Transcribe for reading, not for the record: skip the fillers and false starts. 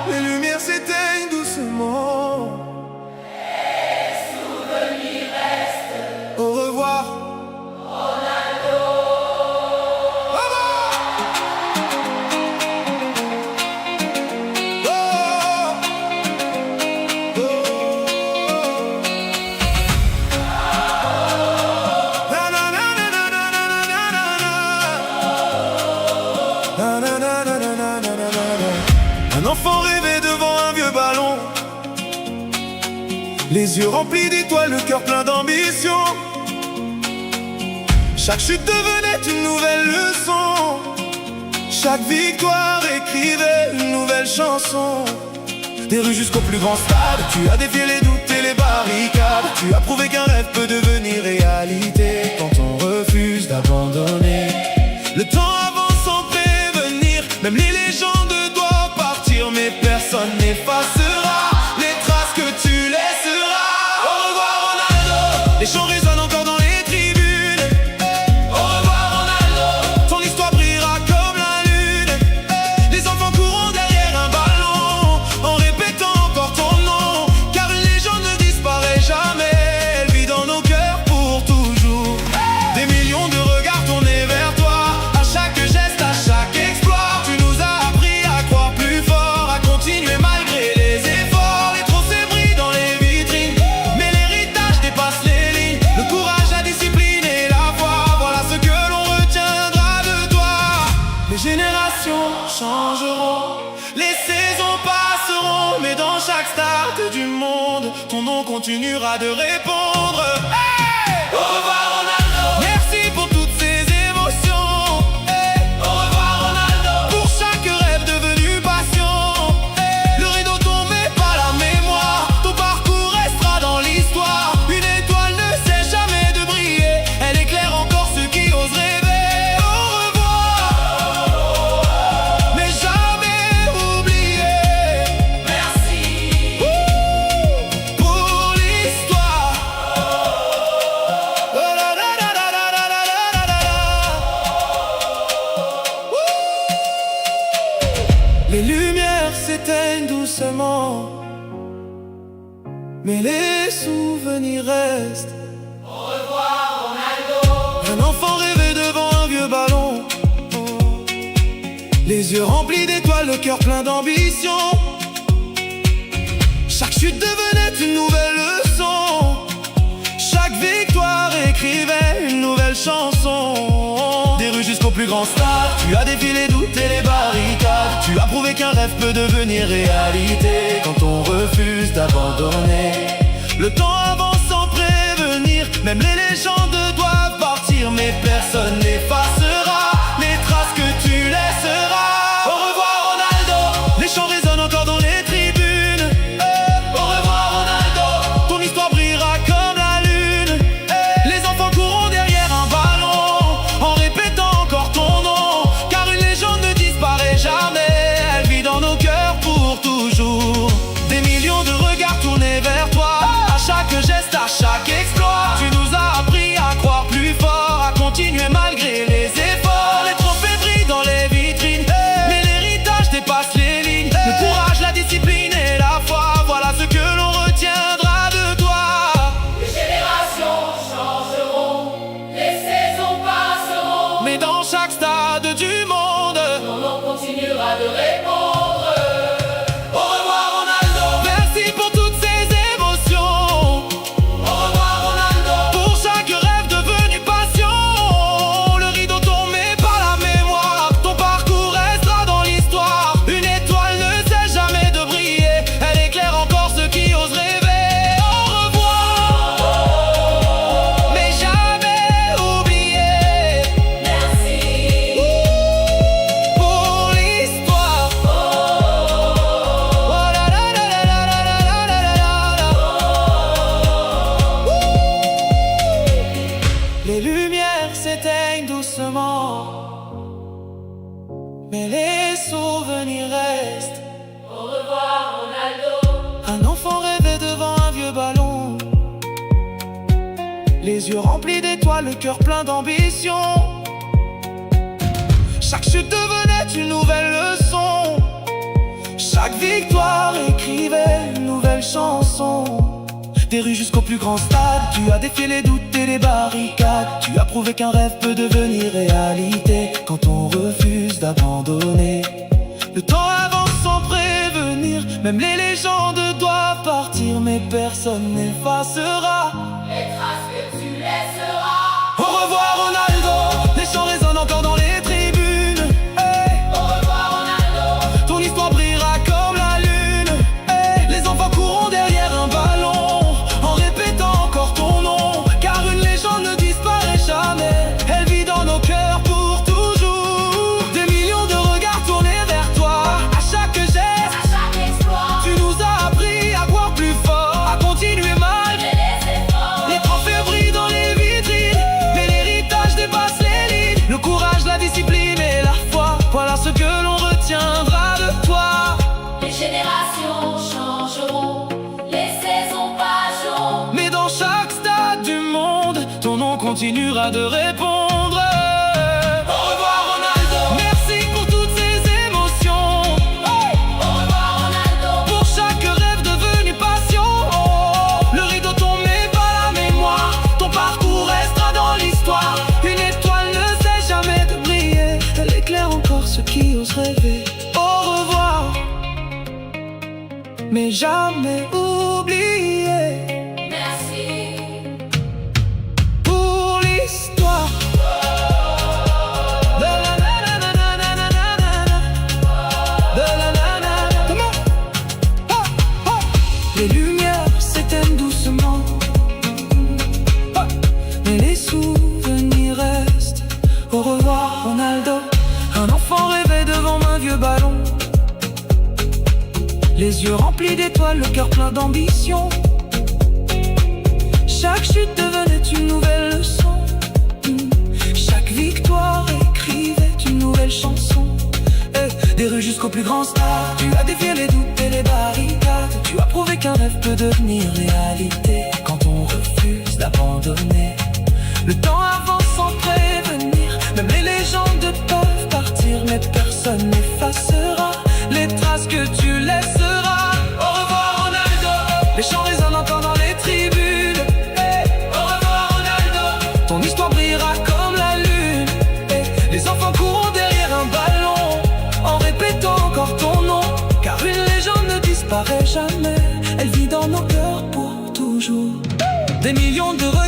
Les lumières s'éteignent doucement. Les souvenirs restent. Au revoir. Ronaldo. Un enfant rêvait devant un vieux ballon, les yeux remplis d'étoiles, le cœur plein d'ambition. Chaque chute devenait une nouvelle leçon, chaque victoire écrivait une nouvelle chanson. Des rues jusqu'au plus grand stade, tu as défié les doutes et les barricades. Tu as prouvé qu'un rêve peut devenir réalité quand on refuse d'abandonner. Le temps avance sans prévenir, même les légendes doivent partir, mais personne n'effacera les traces que tu laisseras. Au revoir Ronaldo, les chants résonnent encore dans les tribunes. Au revoir Ronaldo, ton histoire brillera comme la lune. Les enfants courront derrière un ballon en répétant encore ton nom, car une légende ne disparaît jamais, elle vit dans nos cœurs pour toujours. Des millions de regards tournés vers toi, à chaque geste, à chaque exploit. Tu nous as appris à croire plus fort, à continuer malgré les efforts. Les trophées brillent dans les vitrines, mais l'héritage dépasse les lignes. Le courage, la discipline et la foi, voilà ce que l'on retiendra de toi. Les générations changeront, les saisons passeront, mais dans chaque stade du monde, ton nom continuera de répondre. Hey! Au revoir Ronaldo, merci pour toutes ces émotions. Hey! Au revoir Ronaldo, pour chaque rêve devenu passion. Hey! Le rideau tombé par la mémoire, ton parcours restera dans l'histoire. Une étoile ne sait jamais de briller, elle éclaire encore ceux qui osent rêver. Au revoir, mais jamais oublier. Merci. Pour l'histoire. Oh la la la la la la la la la la. Les lumières s'éteignent doucement, mais les souvenirs restent. Au revoir Ronaldo. Un enfant rêvait devant un vieux ballon, les yeux remplis d'étoiles, le cœur plein d'ambition. Chaque chute devenait une nouvelle leçon, chaque victoire écrivait une nouvelle chanson. Des rues jusqu'au plus grand stade, tu as défié les doutes et les barricades. Tu as prouvé qu'un rêve peut devenir réalité quand on refuse d'abandonner. Le temps avance sans prévenir, même les légendes doivent partir, mais personne n'effacera les traces que tu laisseras. Au revoir Ronaldo, les chants résonnent encore dans les tribunes. Au revoir Ronaldo, ton histoire brillera comme la lune. Les enfants courront derrière un ballon en répétant encore ton nom, car une légende ne disparaît jamais, elle vit dans nos cœurs pour toujours. Des millions de regards tournés vers toi, à chaque geste, à chaque exploit. Tu nous as appris à croire plus fort, à continuer malgré les efforts. Les trophées brillent dans les vitrines, mais l'héritage dépasse les lignes. Le courage, la discipline et la foi, voilà ce que l'on retiendra de toi. Les générations changeront, les saisons passeront, Mais dans chaque stade du monde, ton nom continuera de répondre. au revoir Ronaldo, merci pour toutes ces émotions. Au revoir Ronaldo. Pour chaque rêve devenu passion, le rideau tombé par la mémoire, ton parcours restera dans l'histoire. Une étoile ne sait jamais de briller, elle éclaire encore ceux qui osent rêver. Au revoir, mais jamais oublier. Merci. Pour l'histoire. Oh la la la la la la la la la la. Les lumières s'éteignent doucement, mais les souvenirs restent. Au revoir Ronaldo. Un enfant rêvait devant un vieux ballon, les yeux remplis d'étoiles. toi, le cœur plein d'ambition. Chaque chute devenait une nouvelle leçon. Chaque victoire écrivait une nouvelle chanson. Des rues jusqu'au plus grand stade, tu as défié les doutes et les barricades. Tu as prouvé qu'un rêve peut devenir réalité quand on refuse d'abandonner. Le temps avance sans prévenir, même les légendes doivent partir, mais personne n'effacera les traces que tu laisseras. Au revoir Ronaldo, les chants résonnent encore dans les tribunes. Hey. Au revoir Ronaldo, ton histoire brillera comme la lune. Hey. Les enfants courront derrière un ballon en répétant encore ton nom, car une légende ne disparaît jamais. Elle vit dans nos cœurs pour toujours. Des millions de regards tournés vers toi. À chaque geste, à chaque exploit, tu nous as appris à boire plus fort, à continuer malgré les efforts. les trophées brillent dans les vitrines, mais l'héritage dépasse les lignes. Le courage, la discipline et la foi, voilà ce que l'on retiendra de toi. Les générations changeront, les saisons passeront, Mais dans chaque stade du monde, ton nom continuera de répondre. Au revoir Ronaldo, merci pour toutes ces émotions. au revoir Ronaldo, Pour chaque rêve devenu passion. Le rideau tombe mais pas la mémoire. Ton parcours restera dans l'histoire. Une étoile ne sait jamais de briller. Elle éclaire encore ceux qui osent rêver. Au revoir, mais jamais oublié. merci. Pour l'histoire. De la na na na na na na na na. De la na na. Comment? Ah, ah. Les lumières s'éteignent doucement. Ah. Mais les souvenirs restent. Au revoir Ronaldo. Un enfant rêvait devant un vieux ballon. Les yeux remplis d'étoiles, le cœur plein d'ambition. Chaque chute devenait une nouvelle leçon. Chaque victoire écrivait une nouvelle chanson. Des rues jusqu'au plus grand stade, tu as défié les doutes et les barricades. Tu as prouvé qu'un rêve peut devenir réalité quand on refuse d'abandonner. Le temps avance sans prévenir, même les légendes peuvent partir, mais personne n'effacera les traces que tu laisseras. Au revoir Ronaldo, les chants résonnent encore dans les tribunes. Hey. Au revoir Ronaldo, ton histoire brillera comme la lune. Hey. Les enfants courront derrière un ballon en répétant encore ton nom, car une légende ne disparaît jamais. Elle vit dans nos cœurs pour toujours. Des millions de regards